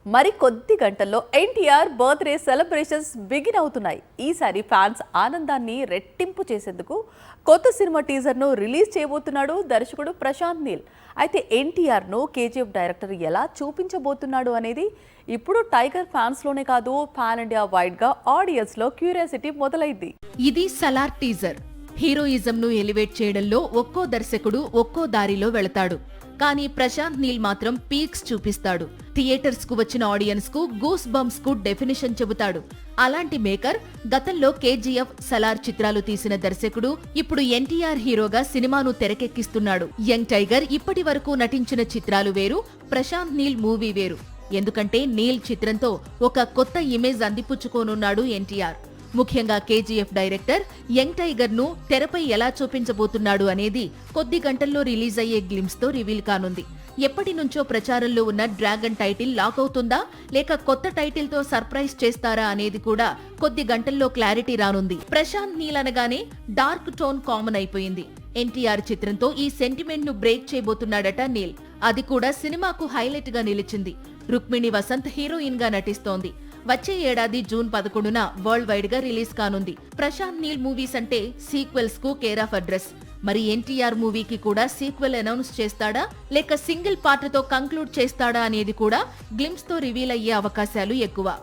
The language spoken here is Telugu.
మరి కొద్ది గంటల్లో ఎన్టీఆర్ బర్త్డే సెలబ్రేషన్స్ బిగిన్ అవుతున్నాయి. ఈసారి ఫ్యాన్స్ ఆనందాన్ని రెట్టింపు చేసేందుకు కొత్త సినిమా టీజర్ను రిలీజ్ చేయబోతున్నాడు దర్శకుడు ప్రశాంత్ నీల్. అయితే ఎన్టీఆర్ను కేజీఎఫ్ డైరెక్టర్ ఎలా చూపించబోతున్నాడు అనేది ఇప్పుడు టైగర్ ఫ్యాన్స్లోనే కాదు, పాన్ ఇండియా వైడ్గా ఆడియన్స్లో క్యూరియాసిటీ మొదలైంది. ఇది సలార్ టీజర్. హీరోయిజంను ఎలివేట్ చేయడంలో ఒక్కో దర్శకుడు ఒక్కో దారిలో వెళతాడు. కానీ ప్రశాంత్ నీల్ మాత్రం పీక్స్ చూపిస్తాడు. థియేటర్స్ కు వచ్చిన ఆడియన్స్ కు గూస్ బంప్స్ కు డెఫినిషన్ చెబుతాడు. అలాంటి మేకర్ గతంలో కేజీఎఫ్, సలార్ చిత్రాలు తీసిన దర్శకుడు ఇప్పుడు ఎన్టీఆర్ హీరోగా సినిమాను తెరకెక్కిస్తున్నాడు. యంగ్ టైగర్ ఇప్పటి వరకు నటించిన చిత్రాలు వేరు, ప్రశాంత్ నీల్ మూవీ వేరు. ఎందుకంటే నీల్ చిత్రంతో ఒక కొత్త ఇమేజ్ అందిపుచ్చుకోనున్నాడు ఎన్టీఆర్. ముఖ్యంగా కేజీఎఫ్ డైరెక్టర్ యంగ్ టైగర్ ను తెరపై ఎలా చూపించబోతున్నాడు అనేది కొద్ది గంటల్లో రిలీజ్ అయ్యే గ్లిమ్స్ తో రివీల్ కానుంది. ఎప్పటి నుంచో ప్రచారంలో ఉన్న డ్రాగన్ టైటిల్ లాక్ అవుతుందా, లేక కొత్త టైటిల్ తో సర్ప్రైజ్ చేస్తారా అనేది కూడా కొద్ది గంటల్లో క్లారిటీ రానుంది. ప్రశాంత్ నీల్ అనగానే డార్క్ టోన్ కామన్ అయిపోయింది. ఎన్టీఆర్ చిత్రంతో ఈ సెంటిమెంట్ ను బ్రేక్ చేయబోతున్నాడట నీల్. అది కూడా సినిమాకు హైలైట్ గా నిలిచింది. రుక్మిణి వసంత్ హీరోయిన్ గా నటిస్తోంది. వచ్చే ఏడాది జూన్ 11న వరల్డ్ వైడ్ గా రిలీజ్ కానుంది. ప్రశాంత్ నీల్ మూవీస్ అంటే సీక్వెల్స్ కు కేర్ ఆఫ్ అడ్రస్. మరి ఎన్టీఆర్ మూవీకి కూడా సీక్వెల్ అనౌన్స్ చేస్తాడా, లేక సింగిల్ పార్ట్ తో కంక్లూడ్ చేస్తాడా అనేది కూడా గ్లిమ్స్ తో రివీల్ అయ్యే అవకాశాలు ఎక్కువ.